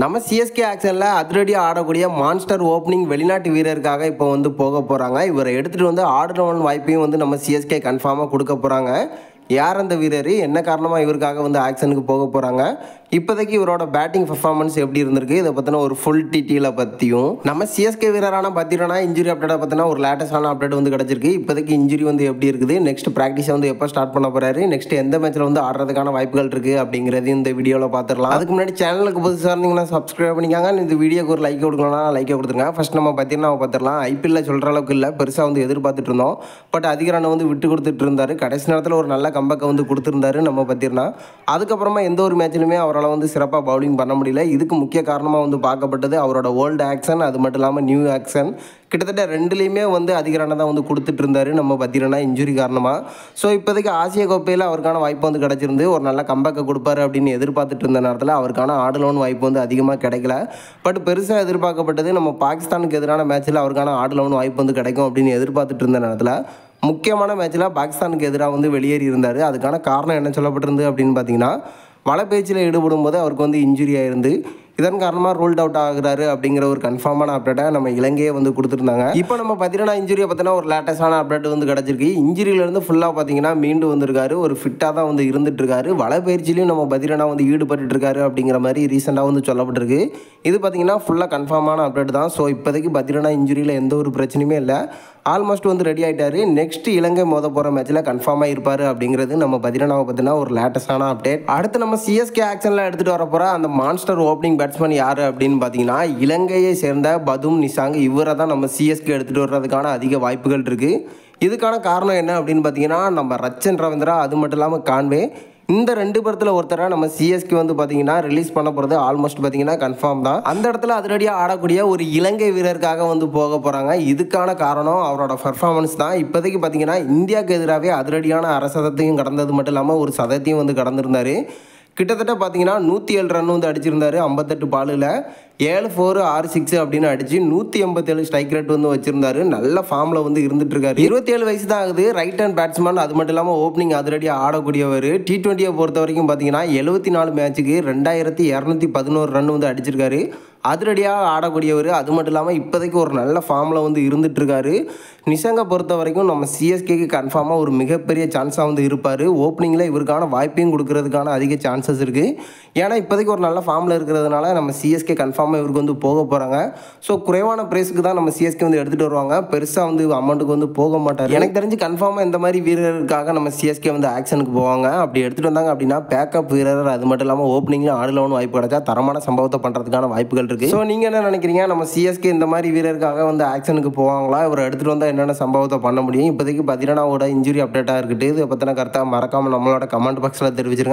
நம்ம சிஎஸ்கே ஆக்ஷனில் அதிரடியாக ஆடக்கூடிய மான்ஸ்டர் ஓப்பனிங் வெளிநாட்டு வீரருக்காக இப்போ வந்து போக போகிறாங்க. இவரை எடுத்துகிட்டு வந்து ஆடுறவன் வாய்ப்பையும் வந்து நம்ம சிஎஸ்கே கன்ஃபார்மாக கொடுக்க போகிறாங்க. யார் அந்த வீரர், என்ன காரணமாக இவருக்காக வந்து ஆக்ஷனுக்கு போக போகிறாங்க, இப்போதைக்கு இவரோட பேட்டிங் பர்ஃபார்மன்ஸ் எப்படி இருந்திருக்கு, இதை பற்றின ஒரு ஃபுல் டீட்டெயிலை பற்றியும் நம்ம சிஎஸ்கே வீரரான பத்திரனா இன்ஜுரி அப்டேட்டை பற்றின ஒரு லேட்டஸ்டான அப்டேட் வந்து கிடச்சிருக்கு. இப்போதைக்கு இன்ஜுரி வந்து எப்படி இருக்குது, நெக்ஸ்ட் ப்ராக்டிஸை வந்து எப்போ ஸ்டார்ட் பண்ண போகிறாரு, நெக்ஸ்ட் எந்த மேட்ச்சில் வந்து ஆடுறதுக்கான வாய்ப்புகள் இருக்குது அப்படிங்கிறது இந்த வீடியோவில் பார்த்துடலாம். அதுக்கு முன்னாடி சேனலுக்கு புதுசாக இருந்தீங்கன்னா சப்ஸ்கிரைப் பண்ணிக்காங்க. இந்த வீடியோக்கு ஒரு லைக் கொடுக்கலாம், லைக்கை கொடுத்துருங்க. ஃபஸ்ட் நம்ம பத்திரனா பார்த்துடலாம். ஐபிஎல்ல சொல்கிற அளவுக்கு இல்லை, பெருசாக வந்து எதிர்பார்த்துட்டு இருந்தோம். பட் அதிக ரன் வந்து விட்டு கொடுத்துட்டு இருந்தார். கடைசி நேரத்தில் ஒரு நல்ல கம்பேக்கை வந்து கொடுத்துருந்தாரு நம்ம பத்திரனா. அதுக்கப்புறமா எந்த ஒரு மேட்ச்லையுமே அவரால் வந்து சிறப்பாக பவுலிங் பண்ண முடியல. இதுக்கு முக்கிய காரணமாக வந்து பார்க்கப்பட்டது அவரோட ஓல்டு ஆக்ஷன், அது மட்டும் இல்லாமல் நியூ ஆக்ஷன். கிட்டத்தட்ட ரெண்டுலேயுமே வந்து அதிக ரன்னை தான் வந்து கொடுத்துட்டு இருந்தார் நம்ம பத்திரனா இன்ஜுரி காரணமாக. ஸோ இப்போதைக்கு ஆசிய கோப்பையில் அவருக்கான வாய்ப்பு வந்து கிடச்சிருந்து ஒரு நல்ல கம்பேக்கை கொடுப்பாரு அப்படின்னு எதிர்பார்த்துட்டு இருந்த நேரத்தில் அவருக்கான ஆடுலோன் வாய்ப்பு வந்து அதிகமாக கிடைக்கல. பட் பெருசாக எதிர்பார்க்கப்பட்டது நம்ம பாகிஸ்தானுக்கு எதிரான மேட்ச்சில் அவருக்கான ஆடுலோன் வாய்ப்பு வந்து கிடைக்கும் அப்படின்னு எதிர்பார்த்துட்டு இருந்த நேரத்தில் முக்கியமான மேட்ச்சில் பாகிஸ்தானுக்கு எதிராக வந்து வெளியேறி இருந்தார். அதுக்கான காரணம் என்ன சொல்லப்பட்டிருந்து அப்படின்னு பார்த்தீங்கன்னா, வலைப்பயிற்சியில் ஈடுபடும் போது அவருக்கு வந்து இன்ஜுரி ஆயிருந்து இதன் காரணமாக ரூல்ட் அவுட் ஆகுறாரு அப்படிங்கிற ஒரு கன்ஃபார்மான அப்டேட்டை நம்ம இலங்கையே வந்து கொடுத்துருந்தாங்க. இப்போ நம்ம பத்திரனா இன்ஜுரியை பற்றினா ஒரு லேட்டஸ்டான அப்டேட் வந்து கிடச்சிருக்கு. இன்ஜுரியிலேருந்து ஃபுல்லாக பார்த்தீங்கன்னா மீண்டு வந்திருக்காரு, ஒரு ஃபிட்டாக தான் வந்து இருந்துட்டு இருக்காரு. வலைப்பயிற்சியிலையும் நம்ம பத்திரனா வந்து ஈடுபட்டு இருக்காரு அப்படிங்கிற மாதிரி ரீசெண்டாக வந்து சொல்லப்பட்டிருக்கு. இது பார்த்தீங்கன்னா ஃபுல்லாக கன்ஃபார்மான அப்டேட் தான். ஸோ இப்போதைக்கு பத்திரனா இன்ஜுரியில் எந்த ஒரு பிரச்சனையுமே இல்லை, ஆல்மோஸ்ட் வந்து ரெடி ஆகிட்டாரு. நெக்ஸ்ட் இலங்கை மோத போகிற மேட்ச்சில் கன்ஃபார்மாக இருப்பார் அப்படிங்கிறது நம்ம பத்திரனாவை பற்றினா ஒரு லேட்டஸ்டான அப்டேட். அடுத்து நம்ம சிஎஸ்கே ஆக்ஷனில் எடுத்துகிட்டு வர போகிற அந்த மான்ஸ்டர் ஓப்பனிங் பேட்ஸ்மேன் யார் அப்படின்னு பார்த்தீங்கன்னா, இலங்கையை சேர்ந்த பதும் நிசாங். இவரை தான் நம்ம சிஎஸ்கே எடுத்துகிட்டு வர்றதுக்கான அதிக வாய்ப்புகள் இருக்குது. இதுக்கான காரணம் என்ன அப்படின்னு பார்த்தீங்கன்னா, நம்ம ரச்சன் ரவீந்திரா, அது மட்டும் இல்லாமல் கான்வே, இந்த ரெண்டு பேர்த்தில் ஒருத்தரை நம்ம சிஎஸ்கே வந்து பார்த்தீங்கன்னா ரிலீஸ் பண்ண போகிறது ஆல்மோஸ்ட் பார்த்தீங்கன்னா கன்ஃபார்ம் தான். அந்த இடத்துல அதிரடியாக ஆடக்கூடிய ஒரு இலங்கை வீரருக்காக வந்து போக போகிறாங்க. இதுக்கான காரணம் அவரோட பர்ஃபார்மன்ஸ் தான். இப்போதைக்கு பார்த்தீங்கன்னா இந்தியாவுக்கு எதிராகவே அதிரடியான அரசதத்தையும் கடந்தது மட்டும் இல்லாமல் ஒரு சதத்தையும் வந்து கடந்திருந்தார். கிட்டத்தட்ட பார்த்தீங்கன்னா 107 ரன் வந்து அடிச்சிருந்தாரு 58 பாலில், 7 4 6 6 அப்படின்னு அடிச்சு 187 ஸ்ட்ரைக் ரேட் வந்து வச்சிருந்தாரு. நல்ல ஃபார்மில் வந்து இருந்துட்டு இருக்காரு. 27 வயசு தான் ஆகுது. ரைட் ஹேண்ட் பேட்ஸ்மேன், அது மட்டும் இல்லாமல் ஓப்பனிங் அதிரடியாக ஆடக்கூடியவர். T20 பொறுத்த வரைக்கும் பார்த்தீங்கன்னா 74 மேட்சுக்கு 2211 ரன் வந்து அடிச்சிருக்காரு. அதிரடியாக ஆடக்கூடியவர், அது மட்டும் இல்லாமல் இப்போதைக்கு ஒரு நல்ல ஃபார்மில் வந்து இருந்துட்டு இருக்காரு. நிஷாங்கை பொறுத்த வரைக்கும் நம்ம சிஎஸ்கேக்கு கன்ஃபார்மாக ஒரு மிகப்பெரிய சான்ஸாக வந்து இருப்பார். ஓப்பனிங்கில் இவருக்கான வாய்ப்பையும் கொடுக்கறதுக்கான அதிக சான்சஸ் இருக்குது. ஏன்னா இப்போதைக்கு ஒரு நல்ல ஃபார்மில் இருக்கிறதுனால நம்ம சிஎஸ்கே கன்ஃபார்மாக இவருக்கு வந்து போக போகிறாங்க. ஸோ குறைவான ப்ரைஸுக்கு தான் நம்ம சிஎஸ்கே வந்து எடுத்துகிட்டு வருவாங்க, பெருசாக வந்து அமௌண்ட்டுக்கு வந்து போக மாட்டார். எனக்கு தெரிஞ்சு கன்ஃபார்மாக இந்த மாதிரி வீரருக்காக நம்ம சிஎஸ்கே வந்து ஆக்ஷனுக்கு போவாங்க. அப்படி எடுத்துகிட்டு வந்தாங்க அப்படின்னா பேக்கப் வீரர், அது மட்டும் இல்லாமல் ஓப்பனிங்கில் ஆடலவனு வாய்ப்பு கிடைச்சா தரமான சம்பவத்தை பண்ணுறதுக்கான வாய்ப்புகள் இருக்குது. ஸோ நீங்கள் என்ன நினைக்கிறீங்க, நம்ம சிஎஸ்கே இந்த மாதிரி வீரருக்காக வந்து ஆக்ஷனுக்கு போவாங்களா, இவரை எடுத்துகிட்டு வந்தால் என்னென்ன சம்பவத்தை பண்ண முடியும்? இப்போதைக்கு பத்திரனாவோட இன்ஜுரி அப்டேட்டாக இருக்குது. இதை பற்றின கருத்தை மறக்காமல் நம்மளோட கமெண்ட் பாக்ஸில் தெரிவிச்சிருங்க.